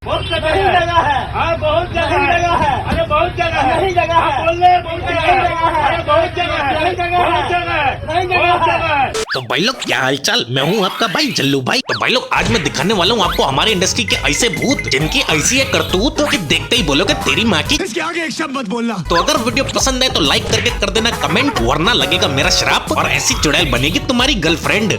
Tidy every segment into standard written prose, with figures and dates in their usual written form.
बहुत जगह है, हाँ बहुत जगह है, अरे बहुत जगह है, नहीं जगह है, बोलने बहुत जगह है, अरे बहुत जगह है, नहीं जगह है, बहुत जगह है, नहीं जगह है। तो भाई लोग क्या हालचाल, मैं हूँ आपका भाई जल्लू भाई। तो भाई लोग आज मैं दिखाने वाला हूँ आपको हमारे इंडस्ट्री के ऐसे भूत जिनकी ऐसी है करतूत कि देखते ही बोलोगे तेरी माँ की। इसके आगे एक शब्द मत बोलना। तो अगर वीडियो पसंद है तो लाइक करके कर देना कमेंट, वरना लगेगा मेरा श्राप और ऐसी चुड़ैल बनेगी तुम्हारी गर्लफ्रेंड।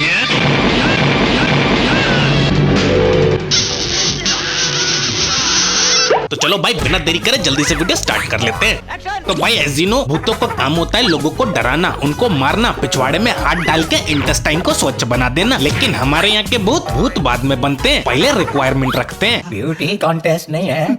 तो चलो भाई बिना देरी करे जल्दी से वीडियो स्टार्ट कर लेते हैं। तो भाई एज यू नो, भूतों का काम होता है लोगों को डराना, उनको मारना, पिछवाड़े में हाथ डाल के इंटेस्टाइन को स्वच्छ बना देना। लेकिन हमारे यहाँ के भूत बाद में बनते हैं, पहले रिक्वायरमेंट रखते हैं। ब्यूटी कॉन्टेस्ट नहीं है।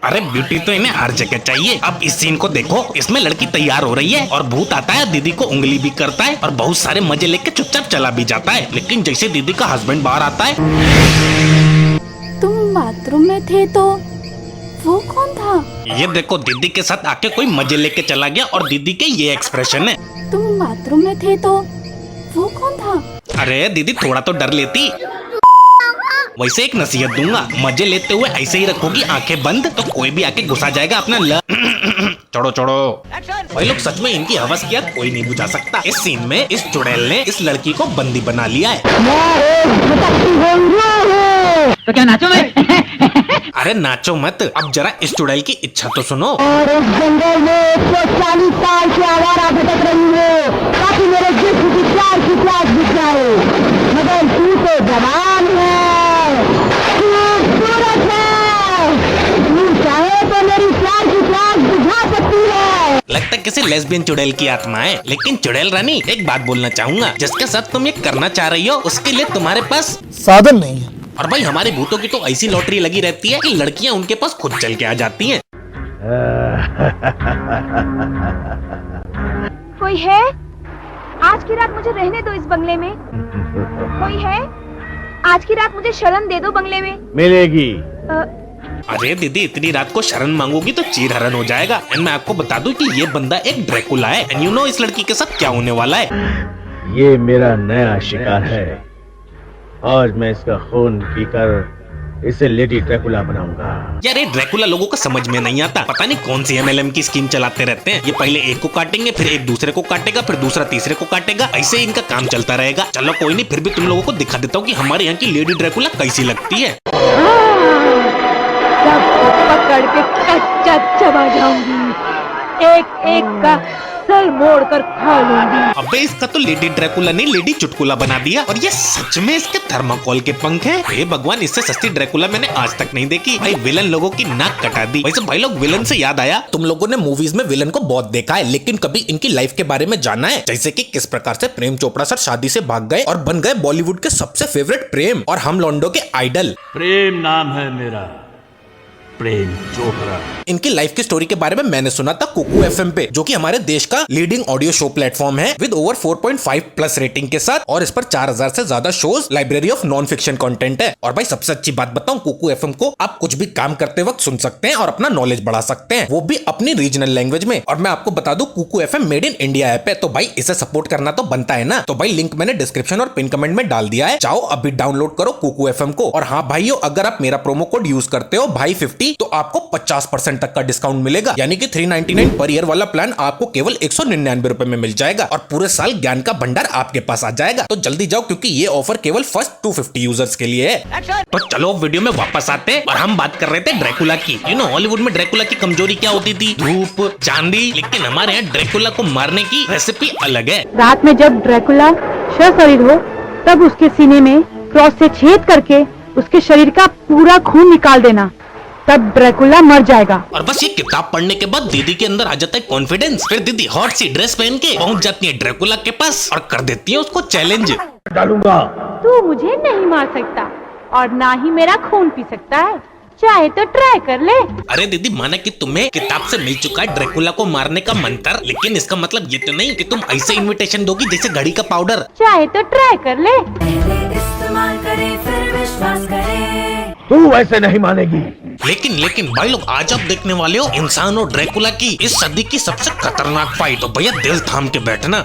अरे ब्यूटी तो इन्हें हर जगह चाहिए। अब इस सीन को देखो, इसमें लड़की तैयार हो रही है और भूत आता है, दीदी को उंगली भी करता है और बहुत सारे मजे लेके चुपचाप चला भी जाता है। लेकिन जैसे दीदी का हस्बैंड बाहर आता है, तुम बाथरूम में थे तो वो कौन था? ये देखो दीदी के साथ आके कोई मजे लेके चला गया और दीदी के ये एक्सप्रेशन है। तुम बाथरूम में थे तो वो कौन था? अरे दीदी थोड़ा तो डर लेती। वैसे एक नसीहत दूंगा, मजे लेते हुए ऐसे ही रखोगी आंखें बंद तो कोई भी आके घुसा जाएगा अपना छोड़ो छोड़ो। भाई लोग सच में इनकी हवस किया कोई नहीं बुझा सकता। इस सीन में इस चुड़ैल ने इस लड़की को बंदी बना लिया है। तो क्या नाचो मैं? अरे नाचो मत, अब जरा इस चुड़ैल की इच्छा तो सुनो। और इस जंगल में 140 साल की आवारा भटक रही है ताकि मेरे जिस्म की प्यार की प्यास बुझ जाए, मगर तू तो जवान है, खूबसूरत है, तू चाहे तो मेरी प्यार की प्यास बुझा सकती है। लगता है किसी लेस्बियन चुड़ैल की आत्मा है। लेकिन चुड़ैल रानी, एक बात बोलना चाहूंगा, जिसके साथ तुम ये करना चाह रही हो उसके लिए तुम्हारे पास साधन नहीं है। और भाई हमारे भूतों की तो ऐसी लॉटरी लगी रहती है कि लड़कियां उनके पास खुद चल के आ जाती हैं। कोई है? आज की रात मुझे रहने दो इस बंगले में। कोई है? आज की रात मुझे शरण दे दो बंगले में। मिलेगी। अरे दीदी इतनी रात को शरण मांगोगी तो चीर हरण हो जाएगा। एंड मैं आपको बता दूं कि ये बंदा एक ड्रैकुला है। एंड यू नो इस लड़की के साथ क्या होने वाला है। ये मेरा नया शिकार है। आज मैं इसका खून पीकर इसे लेडी ड्रैकुला बनाऊंगा। यार ये ड्रैकुला लोगों को समझ में नहीं आता, पता नहीं कौन सी MLM की स्कीम चलाते रहते हैं। ये पहले एक को काटेंगे, फिर एक दूसरे को काटेगा, फिर दूसरा तीसरे को काटेगा, ऐसे ही इनका काम चलता रहेगा। चलो कोई नहीं, फिर भी तुम लोगों को दिखा देता हूँ कि हमारे यहाँ की लेडी ड्रैकुला कैसी लगती है। सबको पकड़ के कच्चा चबा जाऊंगी, एक एक का सर मोड़ कर खा लूंगी। अबे इसका तो लेडी ड्रैकुला नहीं लेडी चुटकुला बना दिया। और ये सच में इसके थर्माकोल के पंख हैं। हे भगवान, इससे सस्ती ड्रैकुला मैंने आज तक नहीं देखी। भाई विलन लोगों की नाक कटा दी। वैसे भाई लोग विलन से याद आया, तुम लोगों ने मूवीज में विलन को बहुत देखा है, लेकिन कभी इनकी लाइफ के बारे में जाना है? जैसे कि किस प्रकार से प्रेम चोपड़ा सर शादी से भाग गए और बन गए बॉलीवुड के सबसे फेवरेट प्रेम और हम लौंडों के आइडल। प्रेम नाम है मेरा, प्रेम चोपड़ा। इनकी लाइफ की स्टोरी के बारे में मैंने सुना था कुकू FM पे, जो कि हमारे देश का लीडिंग ऑडियो शो प्लेटफॉर्म है विद ओवर 4.5 प्लस रेटिंग के साथ। और इस पर 4000 से ज्यादा shows, library of non fiction content है। और भाई सबसे अच्छी बात बताऊं, कुकू FM को आप कुछ भी काम करते वक्त सुन सकते हैं और अपना नॉलेज बढ़ा सकते हैं, वो भी अपनी रीजनल लैंग्वेज में। और मैं आपको बता दूं, Kuku FM made in India app है, तो भाई इसे सपोर्ट करना तो बनता है ना। तो भाई लिंक मैंने डिस्क्रिप्शन और पिन कमेंट में डाल दिया है, जाओ अभी डाउनलोड करो कुकू FM को। और हाँ भाइयों, अगर आप मेरा प्रोमो कोड यूज करते हो भाई 50, तो आपको 50% तक का डिस्काउंट मिलेगा। यानी कि 399 पर ईयर वाला प्लान आपको केवल 199 रुपए में मिल जाएगा और पूरे साल ज्ञान का भंडार आपके पास आ जाएगा। तो जल्दी जाओ, क्योंकि ये ऑफर केवल फर्स्ट 250 यूजर्स के लिए है। तो चलो वीडियो में वापस आते हैं और हम बात कर रहे थे ड्रैकुला की। यू नो हॉलीवुड में ड्रैकुला की कमजोरी क्या होती थी? धूप, चांदी। लेकिन हमारे यहाँ ड्रैकुला को मारने की रेसिपी अलग है। रात में जब ड्रैकुला शरीर हो तब उसके सीने में क्रॉस से छेद करके उसके शरीर का पूरा खून निकाल देना, तब ड्रैकुला मर जाएगा। और बस ये किताब पढ़ने के बाद दीदी के अंदर आ जाता है कॉन्फिडेंस। फिर दीदी हॉट सी ड्रेस पहन के पहुंच जाती है ड्रैकुला के पास और कर देती है उसको चैलेंज। डालूंगा। तू मुझे नहीं मार सकता और ना ही मेरा खून पी सकता है, चाहे तो ट्राई कर ले। अरे दीदी, माना कि तुम्हें किताब से मिल चुका है ड्रैकुला को मारने का मंत्र, लेकिन इसका मतलब ये तो नहीं कि तुम ऐसे इनविटेशन दोगी जैसे घड़ी का पाउडर। चाहे तो ट्राई कर ले। इस्तेमाल करे फिर विश्वास करे। तू वैसे नहीं मानेगी। लेकिन भाई लोग, आज आप देखने वाले हो इंसान और ड्रैकुला की इस सदी की सबसे खतरनाक फाइट। तो भैया दिल थाम के बैठना।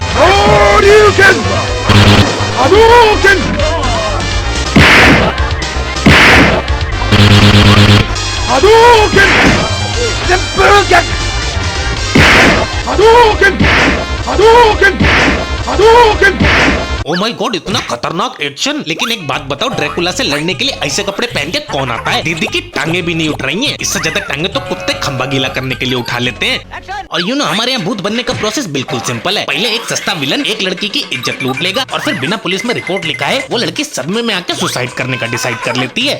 ओ माय गॉड, इतना खतरनाक एक्शन। लेकिन एक बात बताओ, ड्रैकुला से लड़ने के लिए ऐसे कपड़े पहन के कौन आता है? दीदी की टांगे भी नहीं उठ रही हैं। इससे ज्यादा टांगे तो कुत्ते खंबा गीला करने के लिए उठा लेते हैं। और हमारे यहाँ भूत बनने का प्रोसेस बिल्कुल सिंपल है। पहले एक सस्ता विलन एक लड़की की इज्जत लूट लेगा और फिर बिना पुलिस में रिपोर्ट लिखाए वो लड़की सदमे में आके सुसाइड करने का डिसाइड कर लेती है।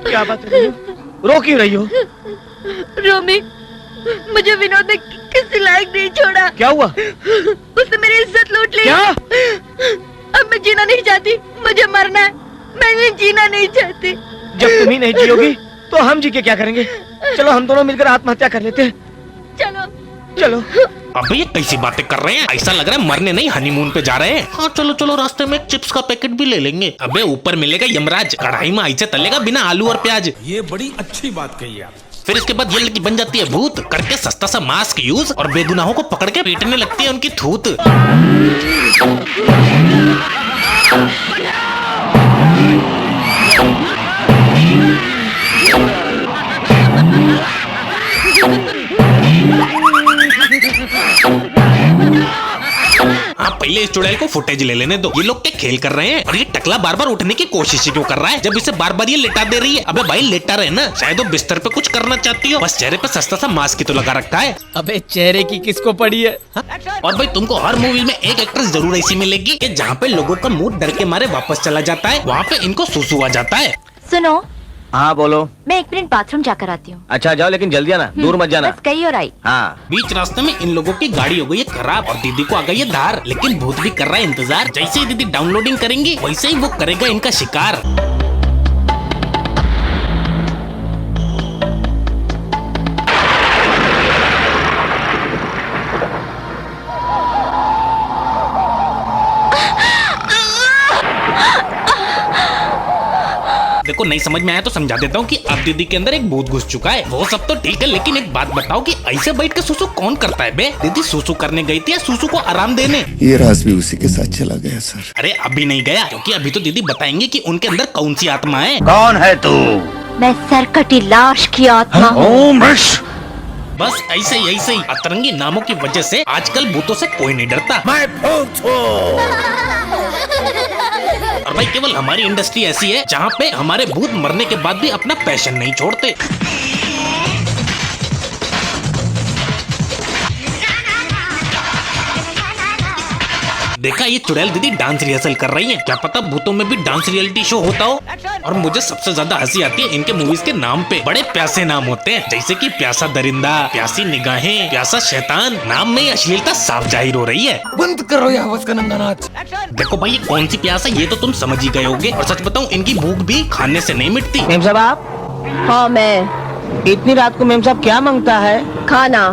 क्या बात है, रो क्यों रही हो? रोमी, मुझे विनोद ने किसी लायक नहीं छोड़ा। क्या हुआ? उसने मेरी इज्जत लूट ली। क्या? अब मैं जीना नहीं चाहती, मुझे मरना है। मैं जीना नहीं चाहती। जब तुम ही नहीं जियोगी तो हम जी के क्या करेंगे? चलो हम दोनों मिलकर आत्महत्या कर लेते हैं। चलो चलो। अबे ये कैसी बातें कर रहे हैं? ऐसा लग रहा है मरने नहीं हनीमून पे जा रहे हैं। हाँ चलो चलो, रास्ते में एक चिप्स का पैकेट भी ले लेंगे। अबे ऊपर मिलेगा यमराज, कढ़ाई में ऐसे तलेगा बिना आलू और प्याज। ये बड़ी अच्छी बात कही आप। फिर इसके बाद ये लड़की बन जाती है भूत, करके सस्ता सा मास्क यूज और बेगुनाहों को पकड़ के पीटने लगती है उनकी थूत। हाँ पहले इस चुड़ैल को फुटेज ले लेने दो। ये लोग क्या खेल कर रहे हैं? और ये टकला बार बार उठने की कोशिश क्यों कर रहा है जब इसे बार बार ये लेटा दे रही है? अबे भाई लेटा रहे ना, शायद वो बिस्तर पे कुछ करना चाहती हो, बस चेहरे पे सस्ता सा मास्क ही तो लगा रखा है। अबे चेहरे की किसको पड़ी है? और भाई तुमको हर मूवी में एक एक्ट्रेस जरूर ऐसी मिलेगी कि जहाँ पे लोगों का मूड डर के मारे वापस चला जाता है, वहाँ पे इनको सुसु आ जाता है। सुनो, हाँ बोलो। मैं 1 मिनट बाथरूम जाकर आती हूँ। अच्छा जाओ, लेकिन जल्दी आना, दूर मत जाना। बस गई और आई। हाँ। बीच रास्ते में इन लोगों की गाड़ी हो गई है खराब और दीदी को आ गई है धार, लेकिन भूत भी कर रहा है इंतजार। जैसे ही दीदी डाउनलोडिंग करेंगी वैसे ही वो करेगा इनका शिकार। देखो नहीं समझ में आया तो समझा देता हूँ कि अब दीदी के अंदर एक भूत घुस चुका है। वो सब तो ठीक है, लेकिन एक बात बताओ कि ऐसे बैठ के सुसु कौन करता है बे? दीदी सुसु करने गई थी या सुसु को आराम देने? ये राज भी उसी के साथ चला गया सर। अरे अभी नहीं गया, क्योंकि अभी तो दीदी बताएंगे कि उनके अंदर कौन सी आत्मा है। कौन है तू? मैं सरकटी लाश की आत्मा हूँ। ओम बस ऐसे ही अतरंगी नामों की वजह से आजकल भूतों से कोई नहीं डरता। मैं भूत हूँ। और भाई केवल हमारी इंडस्ट्री ऐसी है जहाँ पे हमारे भूत मरने के बाद भी अपना पैशन नहीं छोड़ते। देखा ये चुड़ैल दीदी डांस रिहर्सल कर रही हैं। क्या पता भूतों में भी डांस रियलिटी शो होता हो। और मुझे सबसे ज्यादा हंसी आती है इनके मूवीज के नाम पे। बड़े प्यासे नाम होते हैं, जैसे कि प्यासा दरिंदा, प्यासी निगाहें, प्यासा शैतान। नाम में अश्लीलता साफ जाहिर हो रही है। बंद करो ये हवस का नंगा नाच। देखो भाई ये कौन सी प्यास है ये तो तुम समझ ही गए होगे। और सच बताऊं इनकी भूख भी खाने से नहीं मिटती। मेम साहब आप? हाँ मैं। इतनी रात को मेम साहब क्या मांगता है? खाना।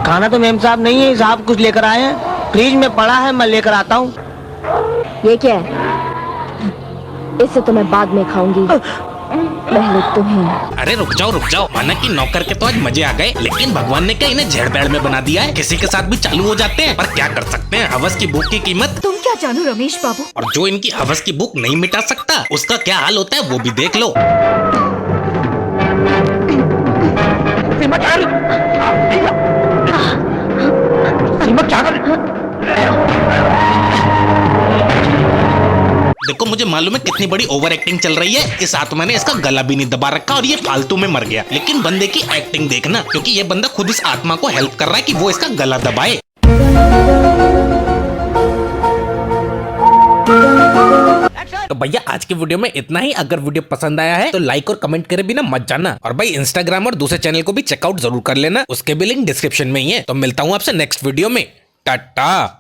खाना तो मेम साहब नहीं है, साहब कुछ लेकर आए हैं, फ्रिज में पड़ा है, मैं लेकर आता हूँ। ये क्या है? इसे तो मैं बाद में खाऊंगी, पहले तुम्हें। अरे रुक जाओ। माना कि नौकर के तो आज मजे आ गए, लेकिन भगवान ने क्या इन्हें झेड़ पैड़ में बना दिया है? किसी के साथ भी चालू हो जाते हैं, पर क्या कर सकते हैं, हवस की भूख की कीमत। तुम क्या जानो रमेश बाबू। और जो इनकी हवस की भूख नहीं मिटा सकता उसका क्या हाल होता है वो भी देख लो। देखो मुझे मालूम है कितनी बड़ी ओवर एक्टिंग चल रही है। इस आत्मा ने इसका गला भी नहीं दबा रखा और ये फालतू में मर गया। लेकिन बंदे की एक्टिंग देखना, क्योंकि ये बंदा खुद इस आत्मा को हेल्प कर रहा है कि वो इसका गला दबाए। तो भैया आज की वीडियो में इतना ही। अगर वीडियो पसंद आया है तो लाइक और कमेंट करे बिना मत जाना। और भाई इंस्टाग्राम और दूसरे चैनल को भी चेकआउट जरूर कर लेना, उसके भी लिंक डिस्क्रिप्शन में ही है। तो मिलता हूँ आपसे नेक्स्ट वीडियो में। टाटा।